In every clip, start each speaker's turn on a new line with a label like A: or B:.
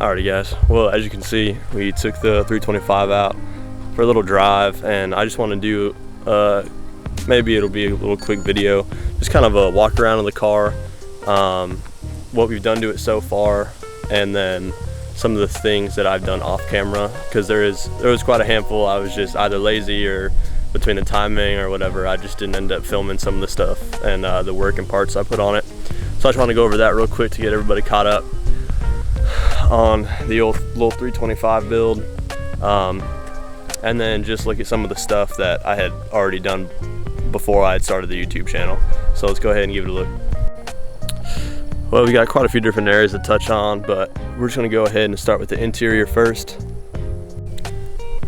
A: Alrighty guys, well as you can see we took the 325 out for a little drive, and I just want to do maybe it'll be a little quick video, just kind of a walk around in the car, what we've done to it so far, and then some of the things that I've done off camera, because there was quite a handful. I was just either lazy or between the timing or whatever, I just didn't end up filming some of the stuff and the work and parts I put on it. So I just want to go over that real quick to get everybody caught up on the old little 325 build, and then just look at some of the stuff that I had already done before I had started the YouTube channel. So let's go ahead and give it a look. Well, we got quite a few different areas to touch on, but we're just gonna go ahead and start with the interior first.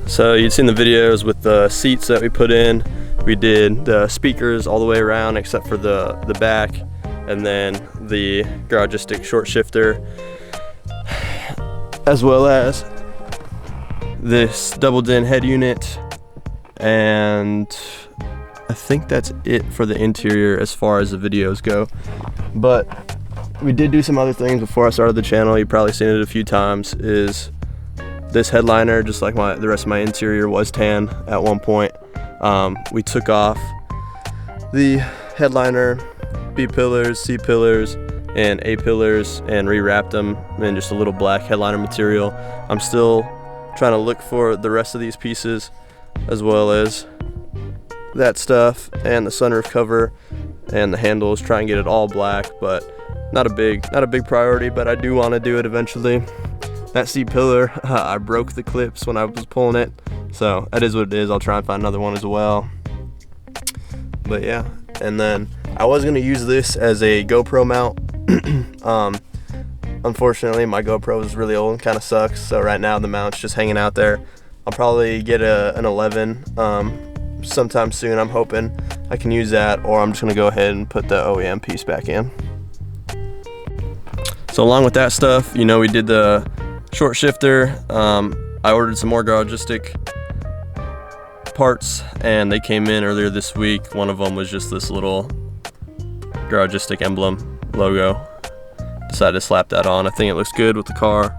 A: So you'd seen the videos with the seats that we put in. We did the speakers all the way around except for the back, and then the garagistic short shifter, as well as this double din head unit, and I think that's it for the interior as far as the videos go. But we did do some other things before I started the channel. You've probably seen it a few times. Is this headliner, just like the rest of my interior was tan at one point. We took off the headliner, B pillars, C pillars, and A pillars, and rewrapped them in just a little black headliner material. I'm still trying to look for the rest of these pieces, as well as that stuff and the sunroof cover and the handles, try and get it all black, but not a big priority, but I do want to do it eventually. That C pillar, I broke the clips when I was pulling it, so that is what it is. I'll try and find another one as well. But yeah, and then I was going to use this as a GoPro mount. Unfortunately my GoPro is really old and kind of sucks, so right now the mount's just hanging out there. I'll probably get an 11 sometime soon. I'm hoping I can use that, or I'm just going to go ahead and put the OEM piece back in. So along with that stuff, you know, we did the short shifter. I ordered some more garagistic parts, and they came in earlier this week. One of them was just this little garagistic emblem logo. Decided to slap that on. I think it looks good with the car.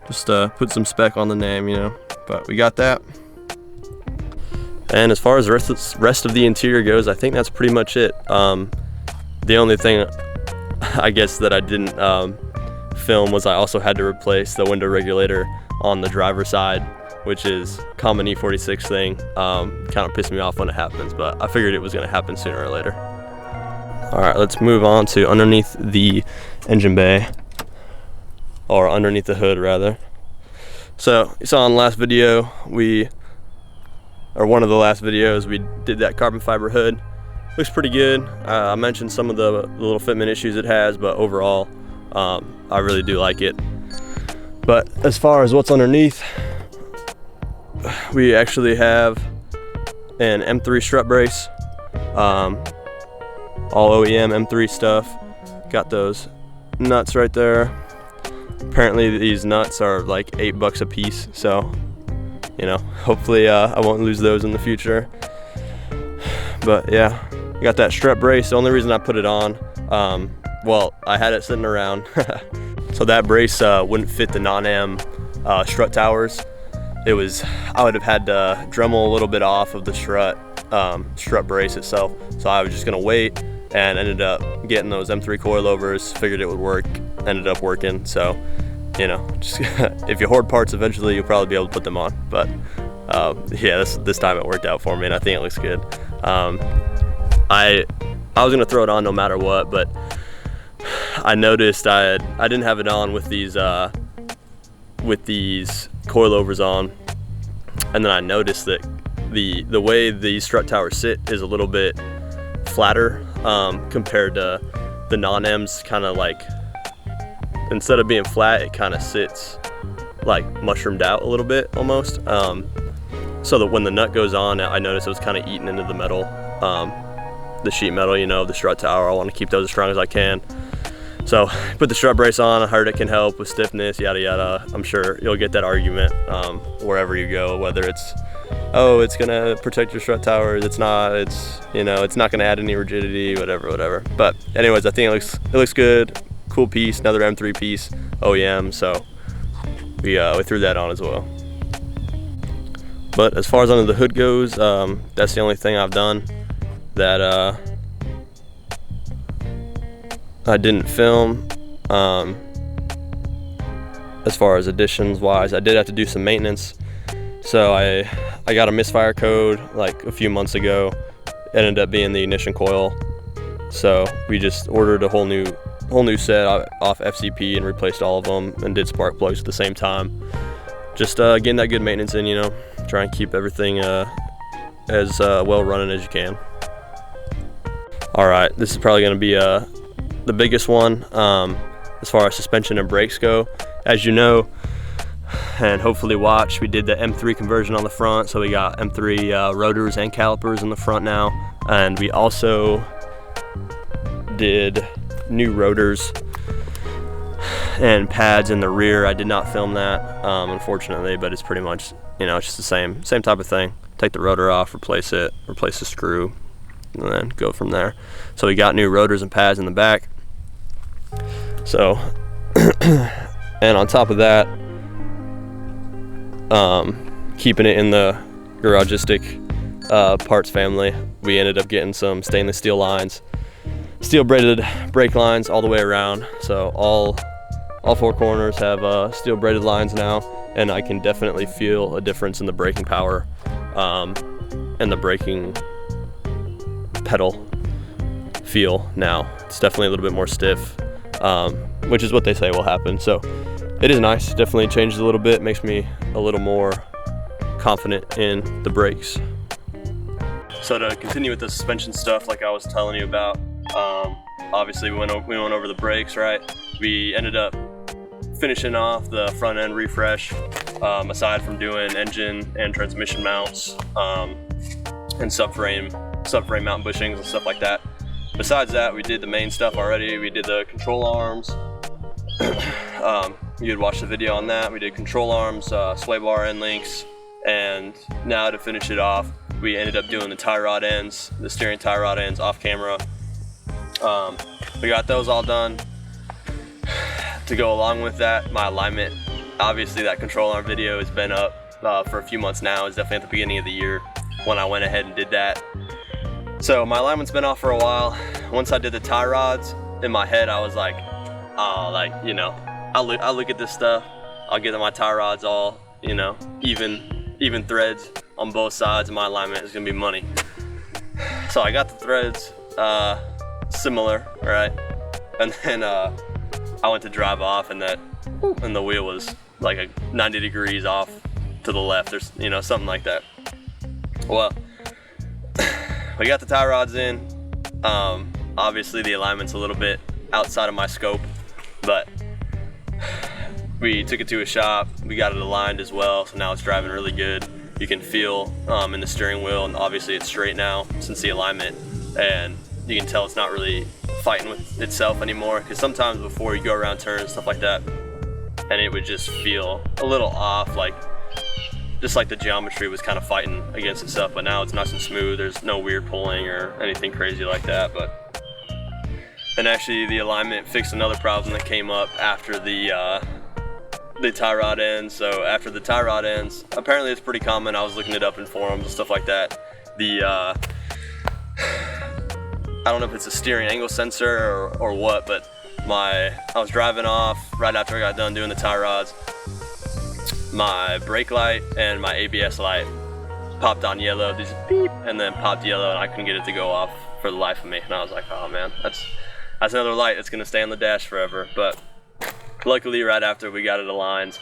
A: Just put some spec on the name, you know. But we got that. And as far as the rest of the interior goes, I think that's pretty much it. The only thing I guess that I didn't film was I also had to replace the window regulator on the driver's side, which is a common E46 thing. Kind of pissed me off when it happens, but I figured it was going to happen sooner or later. All right, let's move on to underneath the engine bay, or underneath the hood rather. So you saw in the last video, one of the last videos, we did that carbon fiber hood. Looks pretty good. I mentioned some of the little fitment issues it has, but overall I really do like it. But as far as what's underneath, we actually have an M3 strut brace, all OEM M3 stuff. Got those nuts right there. Apparently these nuts are like $8 a piece, so you know, hopefully I won't lose those in the future. But yeah, got that strut brace. The only reason I put it on, well, I had it sitting around so that brace wouldn't fit the non-am strut towers. I would have had to Dremel a little bit off of the strut brace itself, so I was just gonna wait, and ended up getting those M3 coilovers. Figured it would work, ended up working. So you know, just if you hoard parts, eventually you'll probably be able to put them on. But yeah, this time it worked out for me, and I think it looks good. I was gonna throw it on no matter what, but I noticed I didn't have it on with these coilovers on, and then I noticed that the way the strut towers sit is a little bit flatter compared to the non-M's. Kind of like, instead of being flat, it kind of sits like mushroomed out a little bit almost, so that when the nut goes on, I noticed it was kind of eating into the metal, the sheet metal, you know, the strut tower. I want to keep those as strong as I can. So put the strut brace on. I heard it can help with stiffness, yada yada. I'm sure you'll get that argument wherever you go, whether it's, oh, it's gonna protect your strut towers, it's not, it's, you know, it's not gonna add any rigidity, whatever. But anyways, I think it looks good, cool piece, another M3 piece, OEM. So we threw that on as well. But as far as under the hood goes, that's the only thing I've done that I didn't film. As far as additions wise, I did have to do some maintenance. So I got a misfire code like a few months ago. It ended up being the ignition coil. So we just ordered a whole new set off FCP and replaced all of them and did spark plugs at the same time. Just getting that good maintenance in, you know, try and keep everything as well running as you can. All right, this is probably gonna be the biggest one as far as suspension and brakes go. As you know, and hopefully watch, we did the M3 conversion on the front, so we got M3 rotors and calipers in the front now, and we also did new rotors and pads in the rear. I did not film that, unfortunately, but it's pretty much, you know, it's just the same type of thing. Take the rotor off, replace it, replace the screw, and then go from there. So we got new rotors and pads in the back. So, and on top of that, keeping it in the Garagistic parts family, we ended up getting some stainless steel lines, steel braided brake lines all the way around. So all four corners have steel braided lines now, and I can definitely feel a difference in the braking power and the braking pedal feel now. It's definitely a little bit more stiff, which is what they say will happen. So it is nice, definitely changes a little bit, makes me a little more confident in the brakes. So to continue with the suspension stuff, like I was telling you about, obviously we went over the brakes, right? We ended up finishing off the front end refresh, aside from doing engine and transmission mounts, and subframe mount bushings and stuff like that. Besides that, we did the main stuff already. We did the control arms. You had watched the video on that. We did control arms, sway bar end links, and now to finish it off, we ended up doing the tie rod ends, the steering tie rod ends off camera. We got those all done. To go along with that, my alignment, obviously that control arm video has been up for a few months now. It's definitely at the beginning of the year when I went ahead and did that. So my alignment's been off for a while. Once I did the tie rods, in my head I was like, oh, like, you know, I'll look at this stuff, I'll get my tie rods all, you know, even threads on both sides, and my alignment is gonna be money. So I got the threads similar, right? And then I went to drive off, and the wheel was like 90 degrees off to the left, or, you know, something like that. Well, we got the tie rods in. Obviously the alignment's a little bit outside of my scope, but we took it to a shop, we got it aligned as well, so now it's driving really good. You can feel in the steering wheel, and obviously it's straight now since the alignment, and you can tell it's not really fighting with itself anymore, because sometimes before you go around turns and stuff like that, and it would just feel a little off, like just like the geometry was kind of fighting against itself. But now it's nice and smooth, there's no weird pulling or anything crazy like that. And actually the alignment fixed another problem that came up after the tie rod ends. So after the tie rod ends, apparently it's pretty common, I was looking it up in forums and stuff like that, I don't know if it's a steering angle sensor or what, but I was driving off right after I got done doing the tie rods. My brake light and my ABS light popped on yellow, just beep, and then popped yellow, and I couldn't get it to go off for the life of me. And I was like, oh man, that's another light that's gonna stay on the dash forever. But luckily right after we got it aligned,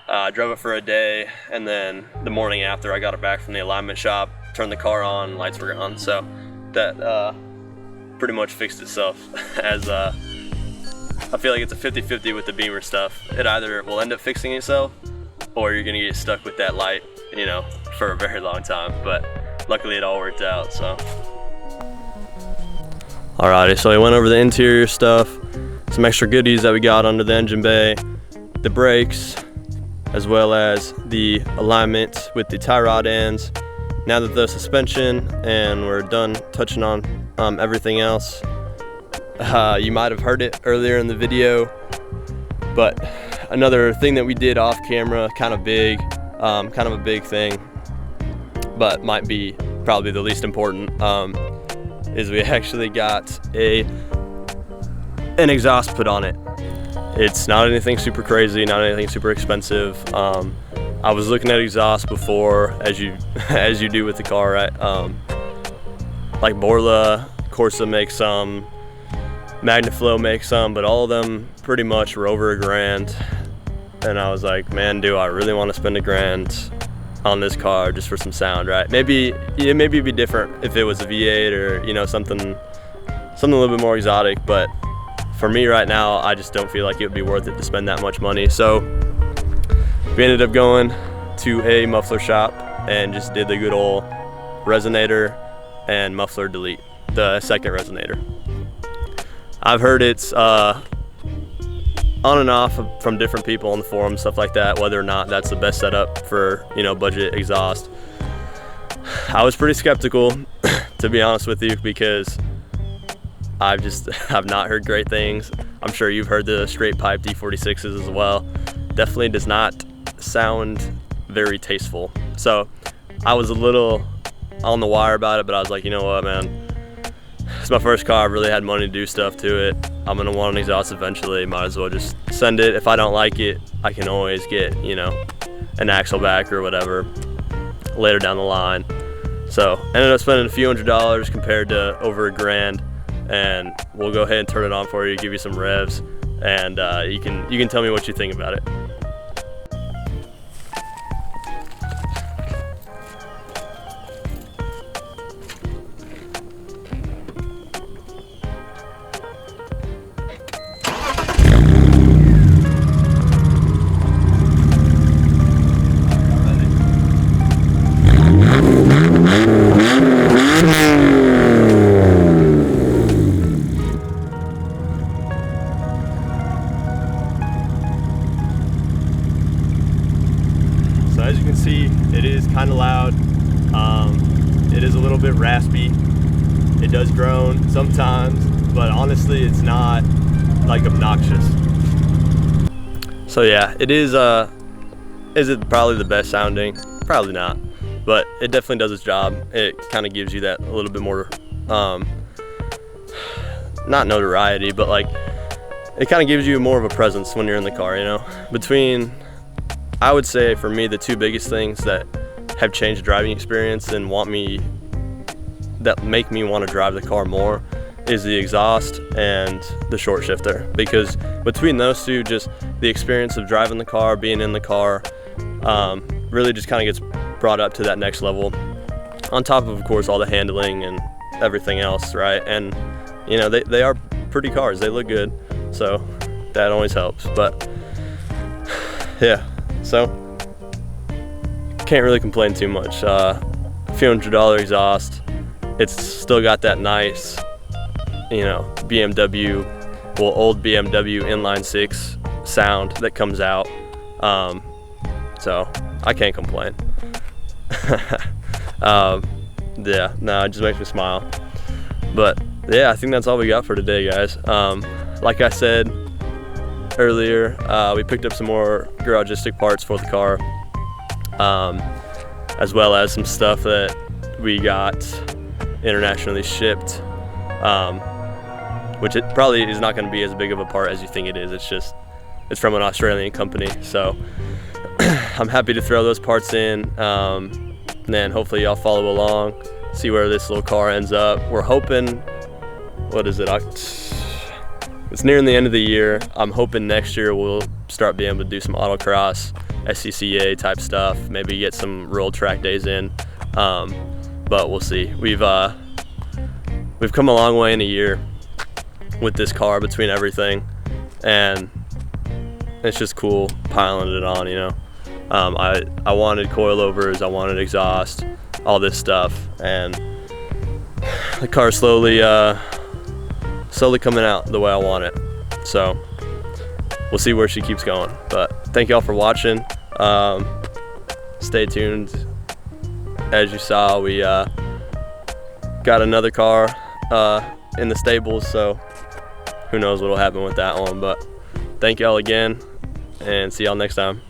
A: I drove it for a day, and then the morning after I got it back from the alignment shop, turned the car on, lights were on. So that pretty much fixed itself. As I feel like it's a 50-50 with the Beamer stuff. It either will end up fixing itself, or you're gonna get stuck with that light, you know, for a very long time. But luckily it all worked out, so. Alrighty, so we went over the interior stuff, some extra goodies that we got under the engine bay, the brakes, as well as the alignment with the tie rod ends. Now that the suspension, and we're done touching on everything else. You might have heard it earlier in the video, but another thing that we did off camera, kind of a big thing, but might be probably the least important, is we actually got an exhaust put on it. It's not anything super crazy, not anything super expensive. I was looking at exhaust before, as you do with the car, right? Like Borla, Corsa makes some, Magnaflow makes some, but all of them pretty much were over $1,000. And I was like, man, do I really want to spend $1,000 on this car just for some sound, right? Maybe it'd be different if it was a V8 or, you know, something a little bit more exotic, but for me right now, I just don't feel like it would be worth it to spend that much money. So we ended up going to a muffler shop and just did the good old resonator and muffler delete, the second resonator. I've heard it's on and off from different people on the forum, stuff like that, whether or not that's the best setup for, you know, budget exhaust. I was pretty skeptical, to be honest with you, because I've not heard great things. I'm sure you've heard the straight pipe E46s as well. Definitely does not sound very tasteful. So I was a little on the wire about it, but I was like, you know what, man? It's my first car. I've really had money to do stuff to it. I'm gonna want an exhaust eventually. Might as well just send it. If I don't like it, I can always get, you know, an axle back or whatever later down the line. So ended up spending a few $100s compared to over $1,000, and we'll go ahead and turn it on for you, give you some revs, and you can tell me what you think about it. So as you can see, it is kind of loud. It is a little bit raspy. It does drone sometimes, but honestly, it's not like obnoxious. So yeah, it is. Is it probably the best sounding? Probably not, but it definitely does its job. It kind of gives you that a little bit more, not notoriety, but like it kind of gives you more of a presence when you're in the car, you know? Between, I would say for me, the two biggest things that have changed the driving experience and that make me want to drive the car more is the exhaust and the short shifter. Because between those two, just the experience of driving the car, being in the car, really just kind of gets brought up to that next level. On top of course, all the handling and everything else, right? And you know, they are pretty cars, they look good, so that always helps. But yeah, so can't really complain too much. A few $100 exhaust. It's still got that nice, you know, BMW, well, old BMW inline 6 sound that comes out. So I can't complain. Yeah, no, it just makes me smile. But yeah, I think that's all we got for today, guys. Like I said earlier, we picked up some more garagistic parts for the car, as well as some stuff that we got internationally shipped, which it probably is not going to be as big of a part as you think it is. It's from an Australian company, so I'm happy to throw those parts in, and then hopefully y'all follow along, see where this little car ends up. We're hoping, what is it, it's nearing the end of the year. I'm hoping next year we'll start being able to do some autocross, SCCA type stuff, maybe get some road track days in, but we'll see. We've come a long way in a year with this car between everything, and it's just cool piling it on, you know. I wanted coilovers, I wanted exhaust, all this stuff, and the car's slowly coming out the way I want it. So we'll see where she keeps going. But thank y'all for watching. Stay tuned. As you saw, we got another car in the stables, so who knows what'll happen with that one. But thank y'all again. and see y'all next time.